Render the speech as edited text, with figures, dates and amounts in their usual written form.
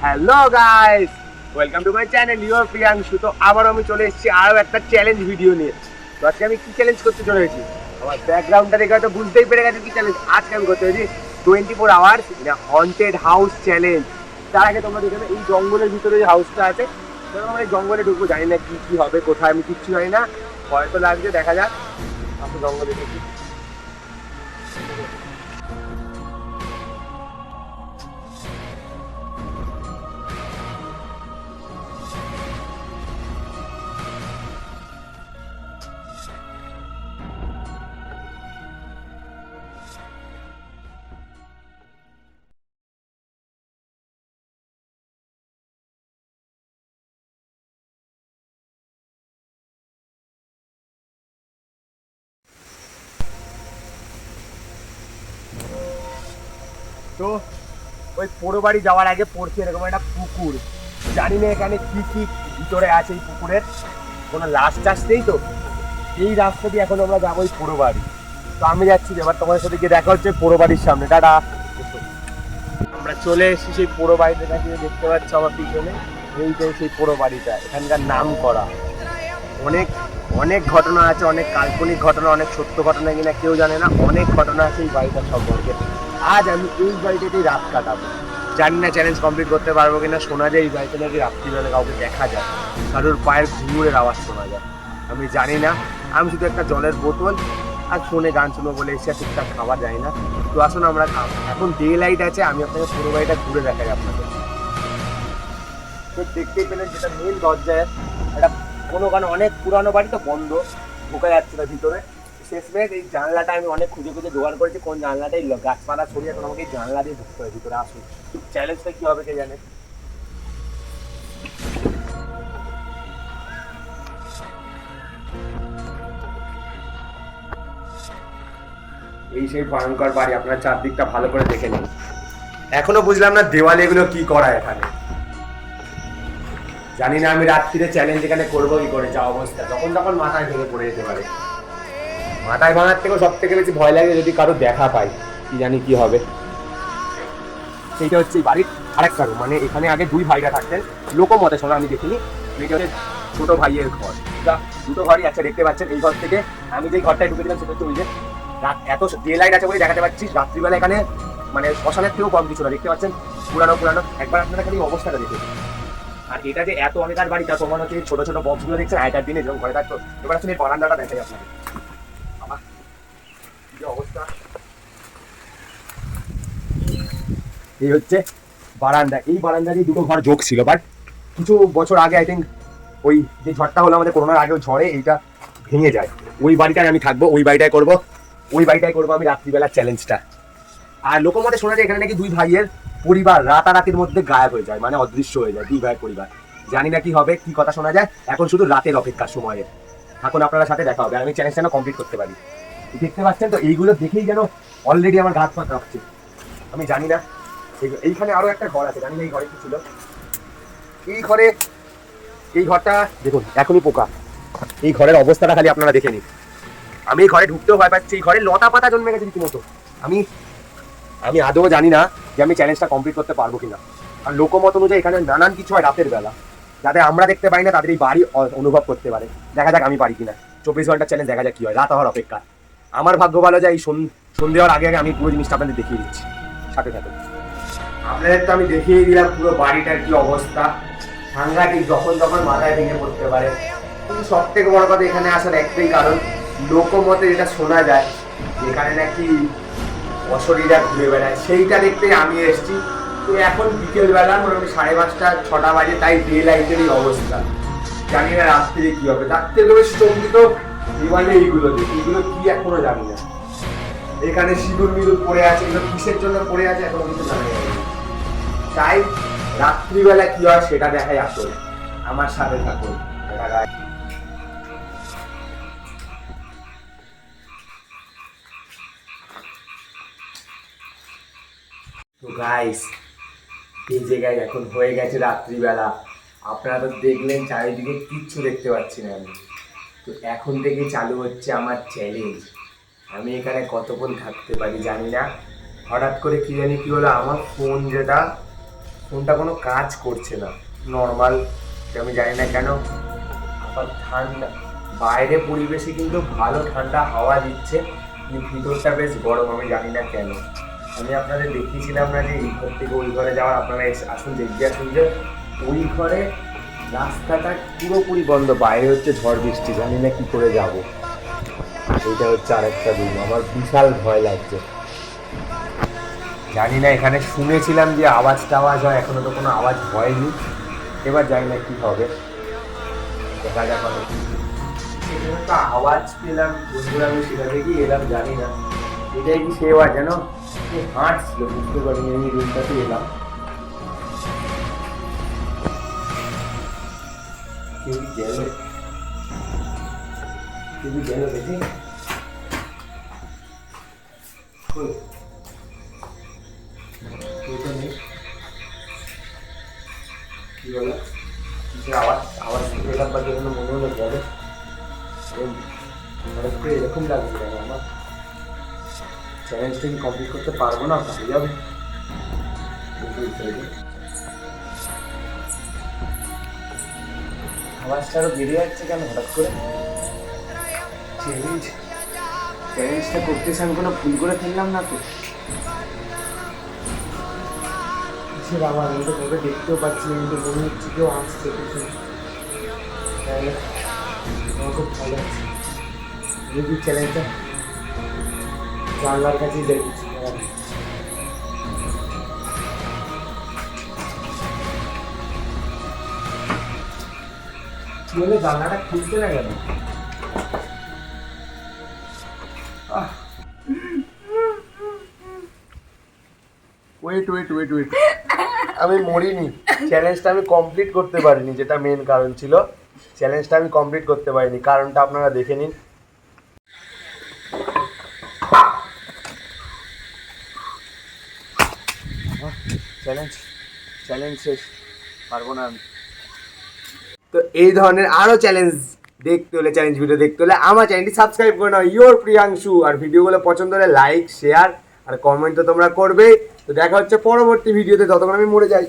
Hello guys, welcome to my channel your Priyanshu. তো আবার আমি চলে এসেছি আরো একটা চ্যালেঞ্জ ভিডিও নিয়ে। তো আজকে আমি কি চ্যালেঞ্জ করতে চলে এসেছি, আমার ব্যাকগ্রাউন্ডটা দেখে হয়তো বুঝতেই পেরে গেছে কি চ্যালেঞ্জ আজকে আমি করতে হয়েছি। 24 আওয়ার্স হন্টেড হাউস চ্যালেঞ্জ। তার আগে তোমরা দেখবে এই জঙ্গলের ভিতরে যে হাউসটা আছে, আমরা এই জঙ্গলে ঢুকবো, জানি না কি কি হবে, কোথায় আমি কিচ্ছু জানি না, হয়তো লাগছে, দেখা যাক। আমরা জঙ্গলে ঢুকি। তো ওই পোড়ো বাড়ি যাওয়ার আগে পড়ছে এরকম একটা পুকুর, জানি না এখানে কি কি ভিতরে আছে। এই পুকুরের কোনো রাস্তা নেই, তো এই রাস্তা দিয়ে এখন আমরা যাবো ওই পোড়ো বাড়ি। তো আমি যাচ্ছি, এবার তোমাদের সাথে গিয়ে দেখা হচ্ছে পোড়ো বাড়ির সামনে। টাটা। আমরা চলে এসেছি সেই পোড়ো বাড়িতে, দেখতে পাচ্ছ আমার পিছনে, এইটাই সেই পোড়ো বাড়িটা। এখানকার নাম করা অনেক অনেক ঘটনা আছে, অনেক কাল্পনিক ঘটনা, অনেক সত্য ঘটনা কিনা কেউ জানে না, অনেক ঘটনা আছে এই বাড়িটার সম্পর্কে। আজ আমি এই বাড়িটাতেই রাত কাটাবো। জানি না চ্যালেঞ্জ কমপ্লিট করতে পারবো কিনা। শোনা যায় এই বাড়িতে নাকি রাত্রিবেলা কাউকে দেখা যায়, কারোর পায়ের ঘুঙুরের আওয়াজ শোনা যায়। আমি জানি না, আমি শুধু একটা জলের বোতল আর ফোনে গান শুনবো বলে এসে ঠিকঠাক খাবার যায় না। তো আসুন আমরা এখন ডে লাইট আছে, আমি আপনাকে পুরো বাড়িটা ঘুরে দেখাই আপনাদের। তো দেখতেই পেলেন যেটা মেন দরজায় একটা কোনো কারণে অনেক পুরানো বাড়ি, তো বন্ধ, ঢোকা যাচ্ছে না ভিতরে। শেষমেশ এই জানলাটা আমি অনেক খুঁজে খুঁজে জোগাড় করেছি, কোন জানলাটাই গাছপালা ছড়িয়ে এখন আমাকে এই জানলা দিয়ে ঢুকতে হয় ভিতরে। আসুন, চ্যালেঞ্জটা কি হবে কে জানে। এই সেই ভয়ঙ্কর বাড়ি, আপনার চারদিকটা ভালো করে দেখে নিন। এখনো বুঝলাম না দেওয়ালে এগুলো কি করা এখানে। জানি না আমি রাত্রিরে চ্যালেঞ্জ এখানে করবো কি করে, যা অবস্থা, যখন তখন মাথায় ভেঙে পড়ে যেতে পারে। মাথায় ভাঙার থেকেও সব থেকে বেশি ভয় লাগে যদি কারো দেখা পাই, কি জানি কি হবে। সেইটা হচ্ছে এই বাড়ির আরেক কারণ, মানে এখানে আগে দুই ভাইরা থাকতেন, লোকমতে শোনা, আমি দেখিনি। এটা হচ্ছে ছোট ভাইয়ের ঘর। দুটো ঘরই আছে, দেখতে পাচ্ছেন। এই ঘর থেকে আমি যেই ঘরটায় ঢুকেছিলাম সেটা হচ্ছে ওই যে রাত, এত ডে লাইট আছে বলে দেখাতে পাচ্ছি। রাত্রিবেলা এখানে মানে শ্মশানের থেকেও কম কিছু না, দেখতে পাচ্ছেন পুরানো পুরানো। একবার আপনারা খালি অবস্থাটা দেখে। আর এটা যে এত আগেকার বাড়ি, তা তোমার হচ্ছে ছোট ছোট বক্সগুলো দেখছেন আগেকার দিনে যেরকম ঘরে থাকতো। এবার আসলে এই বারান্দাটা দেখাই আপনাদের। যে অবস্থা, এই হচ্ছে বারান্দা। এই বারান্দা দিয়ে দুটো ঘর যোগ ছিল, বাট কিছু বছর আগে আই থিঙ্ক ওই যে ঝড়টা হলো আমাদের করোনার আগে, ওই ঝড়ে এইটা ভেঙে যায়। ওই বাড়িটায় আমি থাকবো, ওই বাড়িটায় করবো, ওই বাড়িটায় করবো আমি রাত্রিবেলার চ্যালেঞ্জটা। আর লোকমতে শোনা যায় এখানে নাকি দুই ভাইয়ের পরিবার রাতারাতির মধ্যে গায়েব হয়ে যায়, মানে অদৃশ্য হয়ে যায় দুই ভাইয়ের পরিবার। জানি না কি হবে, কি কথা শোনা যায়। এখন শুধু রাতের অপেক্ষার সময়ে এখন আপনার সাথে দেখা হবে, আমি চ্যালেঞ্জটা কমপ্লিট করতে পারি। দেখতে পাচ্ছেন তো, এইগুলো দেখেই যেন অলরেডি আমার গাছ পাত কাঁপছে। আমি জানি না, এইখানে আরো একটা ঘর আছে, জানি না এই ঘরে কি ছিল। এই ঘরে, এই ঘরটা দেখুন এখনই পোকা। এই ঘরের অবস্থাটা খালি আপনারা দেখে নিন। আমি এই ঘরে ঢুকতেও ভয় পাচ্ছি, এই ঘরে লতা পাতা জন্মে গেছে রীতিমতো। আমি আমি আদৌ জানি না যে আমি চ্যালেঞ্জটা কমপ্লিট করতে পারবো কিনা। আর লোকমত অনুযায়ী এখানে নানান কিছু হয় রাতের বেলা, যাতে আমরা দেখতে পাই না, তাদের এই বাড়ি অনুভব করতে পারে। দেখা যাক আমি পারি কিনা। 24 ঘন্টার চ্যালেঞ্জ, দেখা যাক কি হয়। রাত হওয়ার অপেক্ষা। আমার ভাগ্য ভালো যায় এই সন্ধে হওয়ার আগে আগে আমি পুরো জিনিসটা আপনাদের দেখিয়ে দিচ্ছি। সাথে সাথে আপনাদের তো আমি দেখিয়ে দিলাম পুরো বাড়িটার কি অবস্থা। সাংঘাতিক, যখন তখন মাথায় ভেঙে পড়তে পারে। কিন্তু সব থেকে বড় কথা এখানে আসার একটাই কারণ, লোকমতে যেটা শোনা যায় এখানে নাকি অশরীরা ঘুরে বেড়ায়, সেইটা দেখতে আমি এসেছি। তো এখন বিকেলবেলা মোটামুটি 5:30 6টা বাজে, তাই ডে লাইটের এই অবস্থা। জানি না রাত্রে কি হবে। তার থেকে বেশ চমকিত দিওয়ালে এইগুলো দেখি, এইগুলো কি এখনো জানি না। এখানে সিঁদুর মিদুর পড়ে আছে, এগুলো কিসের জন্য পড়ে আছে এখনো কিছু জানা যায়নি। তাই রাত্রিবেলা কি হয় সেটা দেখাই আসল। আমার সাথে থাকুন। তো গাইস, এই জায়গায় এখন হয়ে গেছে রাত্রিবেলা। আপনারা তো দেখলেন চারিদিকে কিচ্ছু দেখতে পাচ্ছি না আমি। তো এখন থেকে চালু হচ্ছে আমার চ্যালেঞ্জ। আমি এখানে কতক্ষণ থাকতে পারি জানি না। হঠাৎ করে কী জানি কী হলো, আমার ফোনটা কোনো কাজ করছে না নর্মাল, আমি জানি না কেন। আবার ঠান্ডা, বাইরে পরিবেশে কিন্তু ভালো ঠান্ডা হাওয়া দিচ্ছে, কিন্তু ভিতরটা বেশ গরম, আমি জানি না কেন। আমি আপনাদের দেখিয়েছিলাম না যে এই ঘর থেকে ওই ঘরে যাওয়ার, আপনারা আসুন দেখতে আসুন যে ওই ঘরে রাস্তাটা পুরোপুরি বন্ধ, বাইরে হচ্ছে ঝড় বৃষ্টি, জানি না কি করে যাব। এইটা হচ্ছে আরেকটা রুম, আমার বিশাল ভয় লাগছে। জানি না, এখানে শুনেছিলাম যে আওয়াজ হয়, এখনো তো কোনো আওয়াজ হয়নি। এবার জানি না কি হবে, দেখা যাক। এখানে তো আওয়াজ পেলাম বন্ধুরা, আমি সেটা দেখেই এলাম, জানি না এটাই কি সেবা যেন হাঁটছিল, বুঝতে পারিনি। আমি রুমটাতে এলাম, কেউ গেল দেখি কি বলে আওয়াজ পেলাম, বা যেন মনে হলো গেলে এরকম লাগছে কেন। আমার চ্যালেঞ্জটা কি কমপ্লিট করতে পারবো না, ভালো যাবে। আওয়াজটা আরো বেড়ে যাচ্ছে কেন হঠাৎ করে। চ্যালেঞ্জটা করতেছে, আমি কোনো ভুল করে ফেললাম না তো? আবার আমি তো কাউকে দেখতেও পাচ্ছি না, কিন্তু মনে হচ্ছে কেউ আসছে পিছনে। তাহলে আমার খুব ভালো আছে, যদি চ্যালেঞ্জটা জানলার কাছেই দেখেছি। কি হলে জানলাটা খুলছে না কেন? ওয়েট, আমি মরিনি, চ্যালেঞ্জটা আমি কমপ্লিট করতে পারিনি, যেটা মেন কারণ ছিল। চ্যালেঞ্জটা আমি কমপ্লিট করতে পারিনি, কারণটা আপনারা দেখে নিন। চ্যালেঞ্জ শেষ, পারবো না আমি। তো এই ধরনের আরও চ্যালেঞ্জ দেখতে হলে, চ্যালেঞ্জ ভিডিও দেখতে হলে আমার চ্যানেলটি সাবস্ক্রাইব করে নাও, ইয়োর প্রিয়াংশু। আর ভিডিওগুলো পছন্দ হলে লাইক, শেয়ার আর কমেন্ট তো তোমরা করবেই। তো দেখা হচ্ছে পরবর্তী ভিডিওতে, ততক্ষণ আমি মরে যাই।